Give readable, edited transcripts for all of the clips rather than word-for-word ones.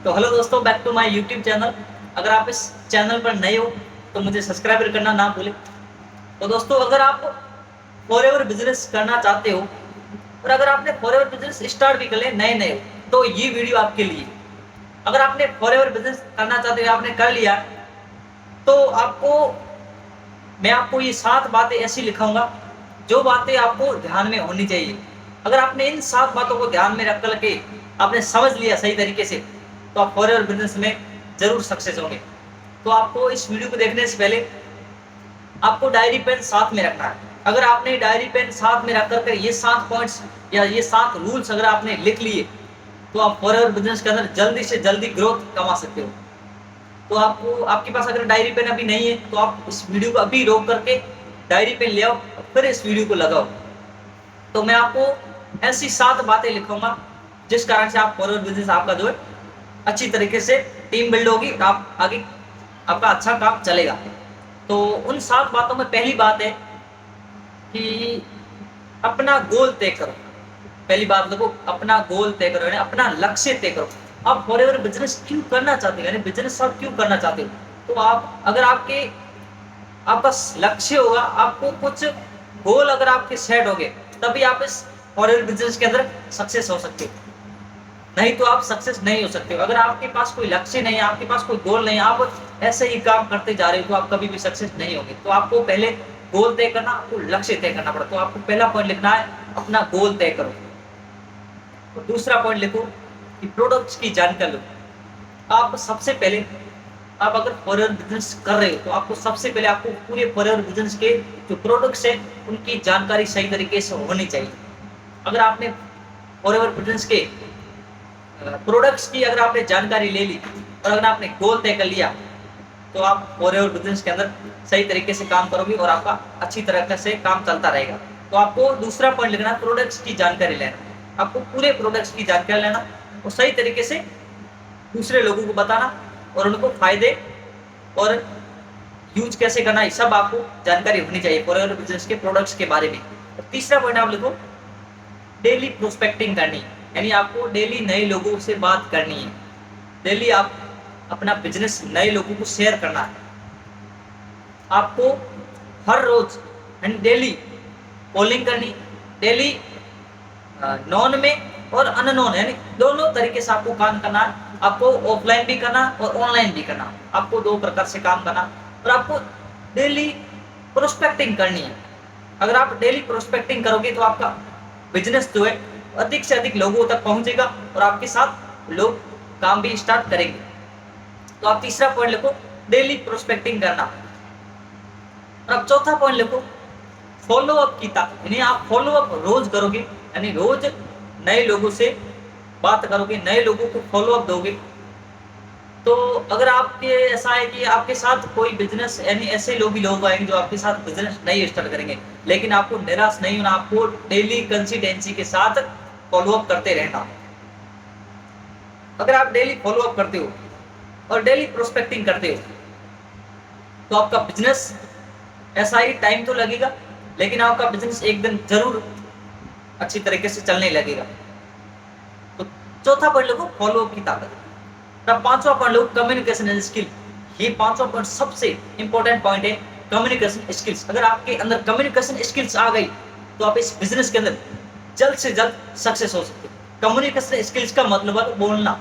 तो हेलो दोस्तों, back to my YouTube channel. अगर आप इस चैनल पर नए हो तो मुझे सब्सक्राइब करना ना भूलें। तो दोस्तों, अगर आप फॉरएवर बिजनेस करना चाहते हो और अगर आपने फॉरएवर बिजनेस स्टार्ट भी कर लिया नए नए, तो ये वीडियो आपके लिए। अगर आपने फॉरएवर बिजनेस करना चाहते हो, आपने कर लिया, तो मैं आपको ये 7 बातें ऐसी लिखाऊंगा जो बातें आपको ध्यान में होनी चाहिए। अगर आपने इन 7 बातों को ध्यान में रख कर के आपने समझ लिया सही तरीके से, तो आप फॉरएवर बिजनेस में जरूर सक्सेस होंगे। तो आपको इस वीडियो को देखने से पहले आपको डायरी पेन साथ में रखना है। अगर आपने डायरी पेन साथ में रख कर ये 7 पॉइंट्स या ये 7 रूल्स अगर आपने लिख लिए, तो आप फॉरएवर बिजनेस के अंदर जल्दी से जल्दी ग्रोथ कमा सकते हो। तो आपके पास अगर डायरी पेन अभी नहीं है, तो आप इस वीडियो को अभी रोक करके डायरी पेन ले आओ, फिर इस वीडियो को लगाओ। तो मैं आपको ऐसी 7 बातें लिखूंगा जिस कारण से आप फॉरएवर बिजनेस आपका जो है अच्छी तरीके से टीम बिल्ड होगी, आप आगे आपका अच्छा काम चलेगा। तो उन 7 बातों में पहली बात है कि अपना गोल तय करो। पहली बात देखो, अपना गोल तय करो, यानी अपना लक्ष्य तय करो। आप फॉरएवर बिजनेस क्यों करना चाहते हो, यानी बिजनेस आप क्यों करना चाहते हो। तो आप अगर आपका लक्ष्य होगा, आपको कुछ गोल अगर आपके सेट हो गए, तभी आप इस फॉरएवर बिजनेस के अंदर सक्सेस हो सकते हो, नहीं तो आप सक्सेस नहीं हो सकते हो। अगर आपके पास कोई लक्ष्य नहीं है, आपके पास कोई गोल नहीं है, आप ऐसे ही काम करते जा रहे हो, तो आप कभी भी सक्सेस नहीं होंगे। तो आपको पहले गोल तय करना, आपको लक्ष्य तय करना पड़ा। तो आपको पहला पॉइंट लिखना है, अपना गोल तय करो। और दूसरा पॉइंट लिखो कि प्रोडक्ट्स की जानकारी लो। आप सबसे पहले, आप अगर फॉरएवर बिजनेस कर रहे हो, तो आपको सबसे पहले आपको पूरे फॉरएवर बिजनेस के जो प्रोडक्ट्स हैं उनकी जानकारी सही तरीके से होनी चाहिए। अगर आपने फॉरएवर बिजनेस के प्रोडक्ट्स की अगर आपने जानकारी ले ली और अगर आपने गोल तय कर लिया, तो आप फॉरएवर बिजनेस के अंदर सही तरीके से काम करोगे और आपका अच्छी तरह से काम चलता रहेगा। तो आपको दूसरा पॉइंट लिखना है, प्रोडक्ट्स की जानकारी लेना। आपको पूरे प्रोडक्ट्स की जानकारी लेना और सही तरीके से दूसरे लोगों को बताना और उनको फायदे और यूज कैसे करना, ये सब आपको जानकारी होनी चाहिए फॉरएवर बिजनेस के प्रोडक्ट्स के बारे में। और तीसरा पॉइंट आप लिखो, डेली प्रोस्पेक्टिंग करनी, यानी आपको डेली नए लोगों से बात करनी है। डेली आप अपना बिजनेस नए लोगों को शेयर करना है। आपको हर रोज एंड डेली कॉलिंग करनी, डेली नॉन में और अननोन, यानी दोनों तरीके से आपको काम करना है। आपको ऑफलाइन भी करना और ऑनलाइन भी करना, आपको 2 प्रकार से काम करना। और आपको डेली प्रोस्पेक्टिंग करनी है। अगर आप डेली प्रोस्पेक्टिंग करोगे, तो आपका बिजनेस जो है अधिक से अधिक लोगों तक पहुंचेगा और आपके साथ लोग काम भी स्टार्ट करेंगे। तो आप तीसरा पॉइंट लिखो, डेली प्रोस्पेक्टिंग करना। और अब चौथा पॉइंट लिखो, फॉलो अप की ताकत, यानी आप फॉलो अप रोज करोगे, यानी रोज नए लोगों से बात करोगे, नए लोगों को फॉलो अप दोगे। तो अगर आपके ऐसा है कि आपके साथ कोई बिजनेस, यानी ऐसे लोग आएंगे जो आपके साथ बिजनेस नहीं स्टार्ट करेंगे, लेकिन आपको निराश नहीं होना, आपको डेली कंसिस्टेंसी के साथ फॉलो अप करते रहना। अगर आप डेली फॉलो अप करते हो और डेली प्रोस्पेक्टिंग करते हो, तो आपका बिजनेस, ऐसा ही टाइम तो लगेगा, लेकिन आपका बिजनेस एक दिन जरूर अच्छी तरीके से चलने लगेगा। तो चौथा पॉइंट लिखो, फॉलो अप की ताकत। अब पांचवा पॉइंट लिखो, कम्युनिकेशन एंड स्किल। ये पांचवा पॉइंट सबसे इंपॉर्टेंट पॉइंट है, कम्युनिकेशन स्किल्स। अगर आपके अंदर कम्युनिकेशन स्किल्स आ गई, तो आप इस बिजनेस के अंदर जल्द से जल्द सक्सेस हो सकते हो। कम्युनिकेशन स्किल्स का मतलब है बोलना।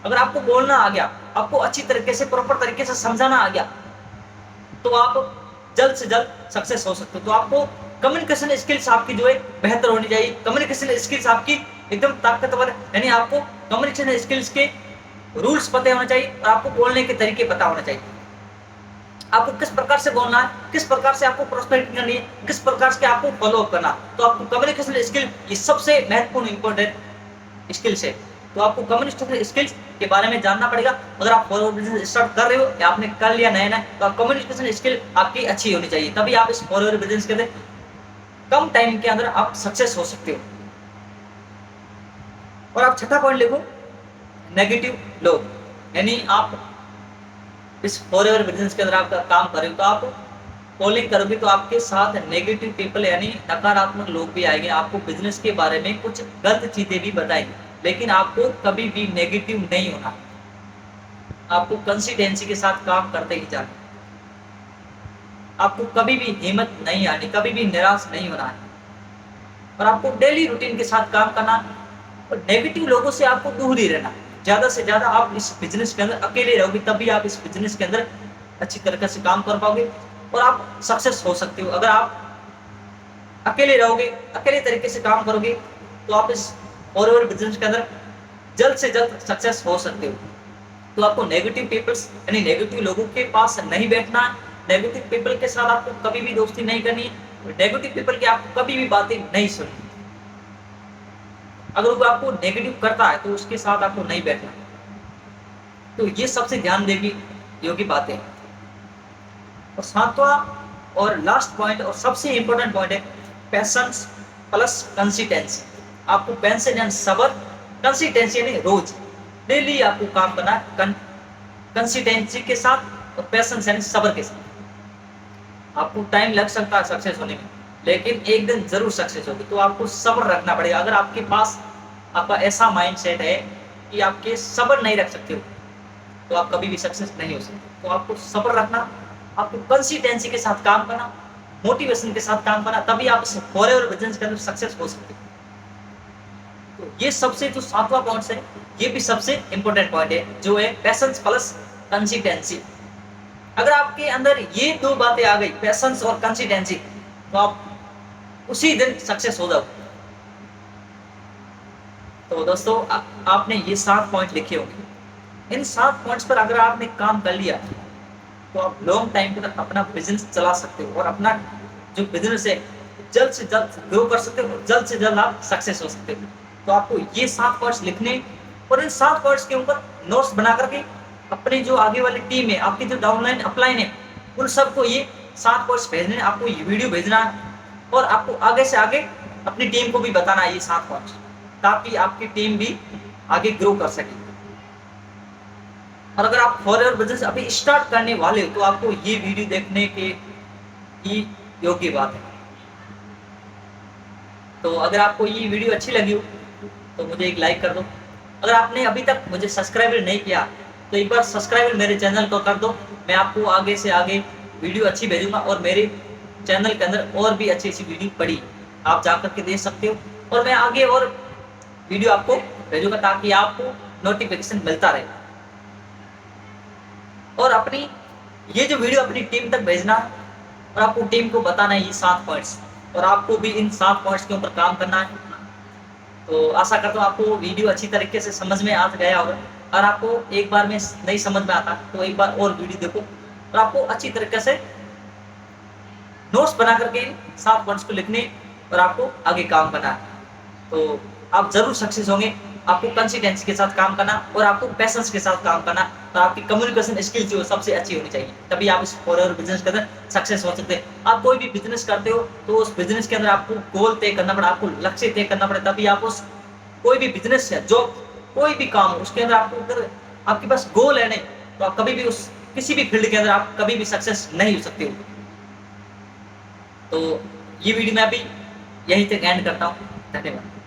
अगर आपको बोलना आ गया, आपको अच्छी तरीके से प्रॉपर तरीके से समझाना आ गया, तो आप जल्द से जल्द सक्सेस हो सकते हो। तो आपको कम्युनिकेशन स्किल्स आपकी जो है बेहतर होनी चाहिए। कम्युनिकेशन स्किल्स आपकी एकदम ताकतवर, यानी आपको कम्युनिकेशन स्किल्स के रूल्स पता होने चाहिए और आपको बोलने के तरीके पता होने चाहिए। आपको किस प्रकार से बोलना है, किस प्रकार से आपको प्रोस्पेक्टिंग करनी है, किस प्रकार से आपको फॉलो अप करना। तो आपको कम्युनिकेशन स्किल ये सबसे महत्वपूर्ण इंपॉर्टेंट स्किल्स है। तो आपको कम्युनिकेशन स्किल्स के बारे में जानना पड़ेगा। अगर आप फॉरएवर बिजनेस स्टार्ट कर रहे हो या आपने कर लिया नया नया, तो कम्युनिकेशन स्किल आपकी अच्छी होनी चाहिए, तभी आप इस फॉरएवर बिजनेस के अंदर कम टाइम के अंदर आप सक्सेस हो सकते हो। और आप छठा पॉइंट लिखो, नेगेटिव लोग, यानी आप इस फॉरएवर बिजनेस के अंदर आपका काम कर रहे हो, तो आप कॉलिंग करोगे तो आपके साथ नेगेटिव पीपल, यानी नकारात्मक लोग भी आएंगे, आपको बिजनेस के बारे में कुछ गलत चीजें भी बताएंगे, लेकिन आपको कभी भी नेगेटिव नहीं होना। आपको कंसिस्टेंसी के साथ काम करते ही जाना। आपको कभी भी हिम्मत नहीं आनी, कभी भी निराश नहीं होना है, और आपको डेली रूटीन के साथ काम करना, और नेगेटिव लोगों से आपको दूर ही रहना। ज़्यादा से ज़्यादा आप इस बिजनेस के अंदर अकेले रहोगे, तभी आप इस बिजनेस के अंदर अच्छी तरीके से काम कर पाओगे और आप सक्सेस हो सकते हो। अगर आप अकेले रहोगे, अकेले तरीके से काम करोगे, तो आप इस फॉरएवर बिजनेस के अंदर जल्द से जल्द सक्सेस हो सकते हो। तो आपको नेगेटिव पीपल्स यानी नेगेटिव लोगों के पास नहीं बैठना, नेगेटिव पीपल के साथ आपको कभी भी दोस्ती नहीं करनी, नेगेटिव पीपल की आपको कभी भी बातें नहीं सुननी। अगर वो आपको नेगेटिव करता है तो उसके साथ आपको नहीं बैठना। तो ये सबसे ध्यान देगी योगी बातें। और सातवां और लास्ट पॉइंट और सबसे इंपॉर्टेंट पॉइंट है पैशंस प्लस कंसिस्टेंसी। आपको पेशेंस यानी सब्र, कंसिस्टेंसी यानी रोज डेली आपको काम करना है कंसिस्टेंसी के साथ, और पेशेंस यानी सब्र के साथ। आपको टाइम लग सकता है सक्सेस होने में, लेकिन एक दिन जरूर सक्सेस होगी। तो आपको सब्र रखना पड़ेगा। अगर आपके पास आपका ऐसा माइंडसेट है कि आपके सब्र नहीं रख सकते हो, तो आप कभी भी सक्सेस नहीं हो सकते। तो आपको सब्र रखना, आपको कंसिस्टेंसी के साथ काम करना, मोटिवेशन के साथ काम करना, तभी आप इस फॉरएवर बिजनेस के अंदर सक्सेस हो सकते हो। तो ये सबसे जो सातवां पॉइंट है, ये भी सबसे इंपॉर्टेंट पॉइंट है, जो है पैशंस प्लस कंसिस्टेंसी। अगर आपके अंदर ये दो बातें आ गई, पैशंस और कंसिस्टेंसी, तो आप उसी दिन सक्सेस हो जाओ। तो दोस्तों आपने ये 7 पॉइंट लिखे होंगे। इन 7 पॉइंट्स पर अगर आपने काम कर लिया, तो आप लॉन्ग टाइम तक अपना बिजनेस चला सकते हो और अपना जो बिजनेस है जल्द से जल्द ग्रो कर सकते हो, जल्द से जल्द आप सक्सेस हो सकते हो। तो आपको ये 7 पॉइंट्स लिखने और इन 7 पॉइंट्स के ऊपर नोट्स बना करके अपनी जो आगे वाली टीम है, आपकी जो डाउनलाइन अपलाइन है, उन सबको ये 7 पॉइंट्स भेजने, आपको ये वीडियो भेजना है, और आपको आगे से आगे अपनी टीम को भी बताना है ये 7 पॉइंट्स, ताकि आपकी टीम भी आगे ग्रो कर सके। और अगर आप फॉरएवर बिजनेस अभी स्टार्ट करने वाले हो, तो आपको ये वीडियो देखने के ही योग्य बात है। तो अगर आपको ये वीडियो अच्छी लगी हो, तो मुझे एक लाइक कर दो। अगर आपने अभी तक मुझे सब्सक्राइब नहीं किया, तो एक बार सब्सक्राइब मेरे चैनल को कर दो। मैं आपको आगे से आगे वीडियो अच्छी भेजूंगा, और मेरे चैनल के अंदर और भी अच्छी अच्छी वीडियो पड़ी आप जा करके देख सकते हो, और मैं आगे और वीडियो आपको भेजूंगा, ताकि आपको नोटिफिकेशन मिलता रहे। और अपनी ये जो वीडियो अपनी टीम तक भेजना है, और आपको टीम को बताना है ये 7 पॉइंट्स, और आपको भी इन 7 पॉइंट्स के ऊपर काम करना है। तो आशा करता हूँ आपको वीडियो अच्छी तरीके से समझ में आ गया होगा। और आपको एक बार में नहीं समझ में आता, तो एक बार और वीडियो देखो, और आपको अच्छी तरीके से नोट्स बना करके 7 पॉइंट्स को लिखने और आपको आगे काम करना है। तो आप जरूर सक्सेस होंगे। आपको कंसिस्टेंसी के साथ काम करना, और आपको पैशंस के साथ काम करना, और आपकी कम्युनिकेशन स्किल जो सबसे अच्छी होनी चाहिए, तभी आप इस फॉरएवर बिजनेस के अंदर सक्सेस हो सकते हैं। आप कोई भी बिजनेस करते हो, तो उस बिजनेस के अंदर आपको गोल तय करना पड़े, आपको लक्ष्य तय करना पड़े, तभी आप उस कोई भी बिजनेस है, जॉब, कोई भी काम हो, उसके अंदर आपको अगर आपके पास गोल है नहीं, तो आप कभी भी उस किसी भी फील्ड के अंदर आप कभी भी सक्सेस नहीं हो सकते हो। तो ये वीडियो मैं अभी यहीं तक एंड करता हूँ। धन्यवाद।